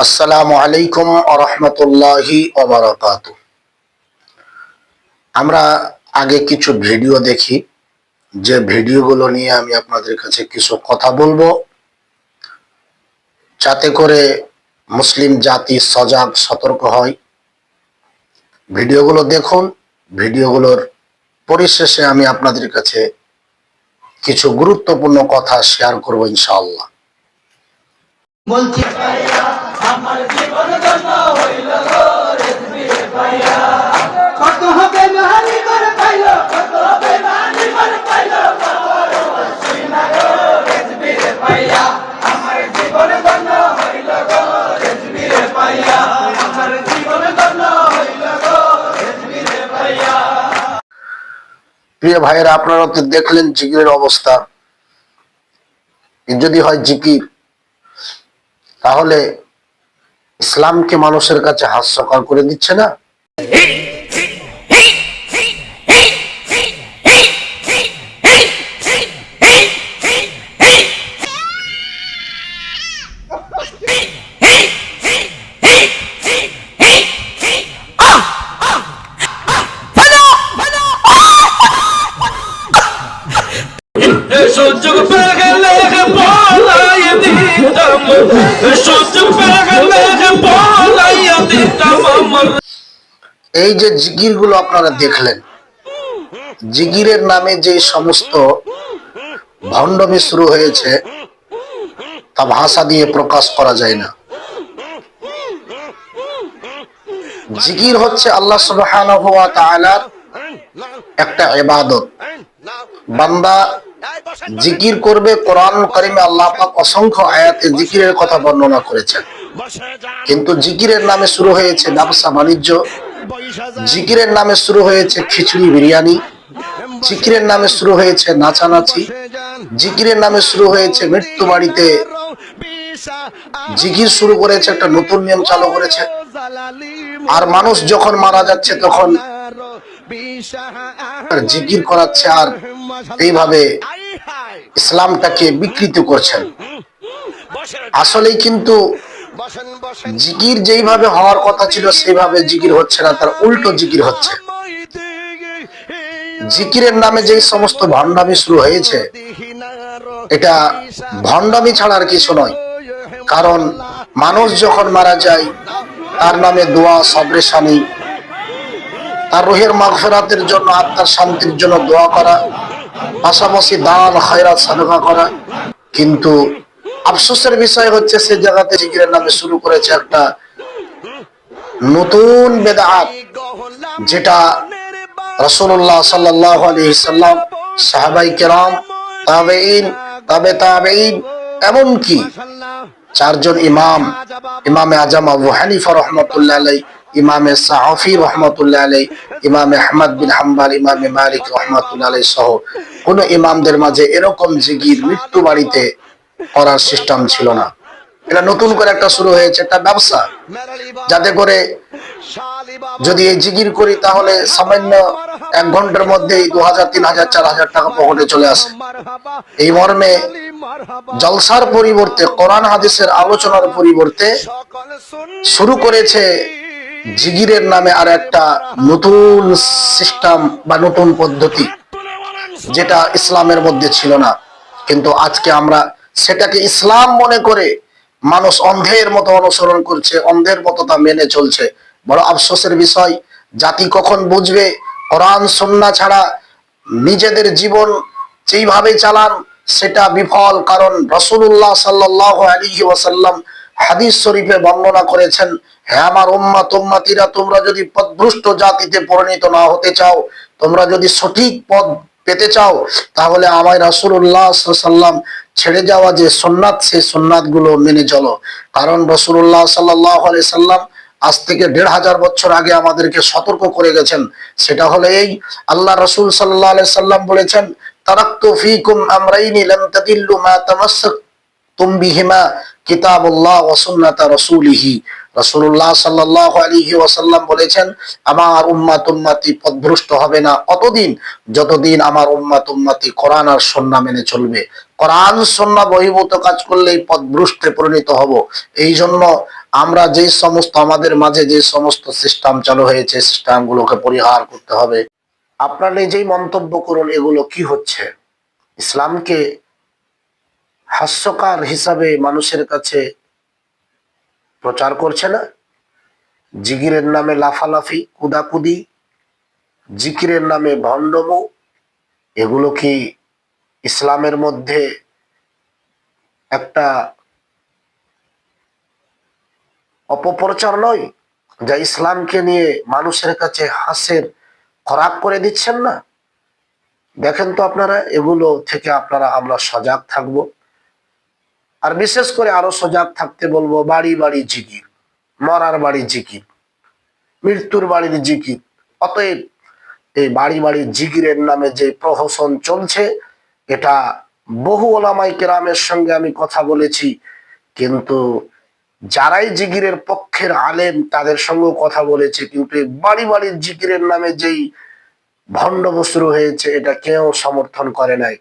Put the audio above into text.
আসসালামু আলাইকুম ওয়া রাহমাতুল্লাহি ওয়া বারাকাতুহু। আমরা আগে কিছু ভিডিও দেখি, যে ভিডিওগুলো নিয়ে আমি আপনাদের কাছে কিছু কথা বলবো, যাতে করে মুসলিম জাতি সজাগ সতর্ক হয়। ভিডিওগুলো দেখুন। ভিডিওগুলোর পরিশেষে আমি আপনাদের কাছে কিছু গুরুত্বপূর্ণ কথা শেয়ার করব ইনশাআল্লাহ। বলছি আমার জীবন ধন্য হইল গো রেজবিরে পাইয়া, কত হবে মানি করে পাইলো, কত হবে মানি করে পাইলো, খবর হইনা গো রেজবিরে পাইয়া, আমার জীবন ধন্য হইল গো রেজবিরে পাইয়া, আমার জীবন ধন্য হইল গো রেজবিরে পাইয়া। প্রিয় ভাইয়েরা, আপনারা তো দেখলেন জিকিরের অবস্থা। যদি হয় জিকির, তাহলে ইসলামকে মানুষের কাছে হাস্যকর করে দিচ্ছে না? এই যে জিকির গুলো আপনারা দেখলেন, জিকিরের নামে যে সমস্ত ভণ্ডামি শুরু হয়েছে, তা ভাষা দিয়ে প্রকাশ করা যায় না। জিকির হচ্ছে আল্লাহ সুবহানাহু ওয়া তাআলার একটা ইবাদত। বান্দা জিকির করবে। কোরআন কারীমে আল্লাহ পাক অসংখ্য আয়াতে জিকিরের কথা বর্ণনা করেছেন, কিন্তু জিকিরের নামে শুরু হয়েছে ব্যবসা বাণিজ্য, জিকিরের নামে শুরু হয়েছে খিচুড়ি বিরিয়ানি, জিকিরের নামে শুরু হয়েছে নাচানাচি, জিকিরের নামে শুরু হয়েছে মৃত্যু বাড়িতে জিকির শুরু করেছে, একটা নতুন নিয়ম চালু করেছে। আর মানুষ যখন মারা যাচ্ছে তখন জিকির করাচ্ছে, আর এইভাবে ইসলামটাকে বিকৃত করছেন। আসলেই কিন্তু জিকির যেইভাবে হওয়ার কথা ছিল সেইভাবে জিকির হচ্ছে না, তার উল্টো জিকির হচ্ছে। জিকিরের নামে যে সমস্ত ভণ্ডামি শুরু হয়েছে, এটা ভণ্ডামি ছাড়া আর কিছু নয়। কারণ মানুষ যখন মারা যায়, তার নামে দোয়া, সবরেশানি, তার রুহের মাগফিরাতের জন্য, আত্মার শান্তির জন্য দোয়া করা, পাশাপাশি দান খয়রাত সাদকা করা। কিন্তু আফসোসের বিষয় হচ্ছে, সে জায়গাতে জিকিরের নামে শুরু করেছে একটা নতুন বেদাত, যেটা রাসূলুল্লাহ সাল্লাল্লাহু আলাইহি সাল্লাম, সাহাবায়ে কেরাম, তাবেঈন, তাবে তাবেঈন, এমনকি চারজন ইমাম, ইমামে আজম আবু হানিফা রাহমাতুল্লাহ আলাইহি, ইমামে শাফি রাহমাতুল্লাহ আলাইহি, ইমামে আহমদ বিন হাম্বল, ইমামে মালিক রাহমাতুল্লাহ আলাইহি সহ কোন ইমামদের মাঝে এরকম জিকির মৃত্যু বাড়িতে করার সিস্টেম ছিল না। এটা নতুন করে একটা শুরু হয়েছে, একটা ব্যবসা, যাতে করে যদি এই জিকির করি তাহলে সামান্য 1 ঘন্টার মধ্যেই 2000, 3000, 4000 টাকা পকেটে চলে আসে। এই মর্মে জলসার পরিবর্তে, কোরআন হাদিসের আলোচনার পরিবর্তে শুরু করেছে জিকিরের নামে আর একটা নতুন সিস্টেম বা নতুন পদ্ধতি, যেটা ইসলামের মধ্যে ছিল না। কিন্তু আজকে আমরা সেটাকে ইসলাম মনে করে মানুষ অন্ধের মতো অনুসরণ করছে, অন্ধের মতো তা মেনে চলছে। বড় আফসোসের বিষয়, জাতি কখন বুঝবে কোরআন সুন্নাহ ছাড়া নিজেদের জীবন যেইভাবে চালান সেটা বিফল। কারণ রাসূলুল্লাহ সাল্লাল্লাহু আলাইহি ওয়াসাল্লাম হাদিস শরীফে বর্ণনা করেছেন, হে আমার উম্মত উম্মতিরা, তোমরা যদি পথভ্রষ্ট জাতিতে পরিণত না হতে চাও, তোমরা যদি সঠিক পথ পেতে চাও, তাহলে আমার রাসূলুল্লাহ সাল্লাল্লাহু আলাইহি ওয়াসাল্লাম ছেড়ে যাওয়া যে সুন্নাত, সেই সুন্নাত গুলো মেনে চলো। কারণ রাসূলুল্লাহ সাল্লাল্লাহু আলাইহি ওয়াসাল্লাম আজ থেকে 1500 বছর আগে আমাদেরকে সতর্ক করে গেছেন। সেটা হলো এই, আল্লাহ রাসূল সাল্লাল্লাহু আলাইহি ওয়াসাল্লাম বলেছেন, তারাকতু ফীকুম আমরাইনি লাম তাদিল্লু মা তামাসসাকতুম বিহিমা কিতাবুল্লাহ ওয়া সুন্নাতা রাসূলিহি। রাসূলুল্লাহ সাল্লাল্লাহু আলাইহি ওয়াসাল্লাম বলেছেন, আমার উম্মত উম্মতি পথভ্রষ্ট হবে না অতদিন যতদিন আমার উম্মত উম্মতি কোরআন আর সুন্নাহ মেনে চলবে। কোরআন সুন্নাহ বহির্ভূত কাজ করলেই পথভ্রষ্টে পরিণত হব। এই জন্য আমরা যে সমস্ত আমাদের মাঝে যে সমস্ত সিস্টেম চালু হয়েছে, সিস্টেমগুলোকে পরিহার করতে হবে। আপনারা নিজেই মন্তব্য করুন, এগুলো কি হচ্ছে? ইসলামকে হাস্যকর হিসাবে মানুষের কাছে প্রচার করছে না? জিকিরের নামে লাফালাফি, কুদাকুদি, জিকিরের নামে ভণ্ডমু, এগুলো কি ইসলামের মধ্যে একটা অপপ্রচার নয়, যা ইসলামকে নিয়ে মানুষের কাছে হাসির খোরাক করে দিচ্ছেন না? দেখেন তো আপনারা, এগুলো থেকে আমরা সজাগ থাকব। আর বিশেষ করে আরো সজাগ থাকতে বলবো, বাড়ি বাড়ি জিকির, মরার বাড়ি জিকির, মৃত্যুর বাড়ির জিকির। অতএব এই বাড়ি বাড়ি জিকিরের নামে যে প্রহসন চলছে, এটা বহু ওলামায়ে কেরামের সঙ্গে আমি কথা বলেছি, কিন্তু যারাই জিকিরের পক্ষের আলেম তাদের সঙ্গেও কথা বলেছে, কিন্তু এই বাড়ি বাড়ি জিকিরের নামে যেই ভণ্ডব শুরু হয়েছে, এটা কেউ সমর্থন করে নাই।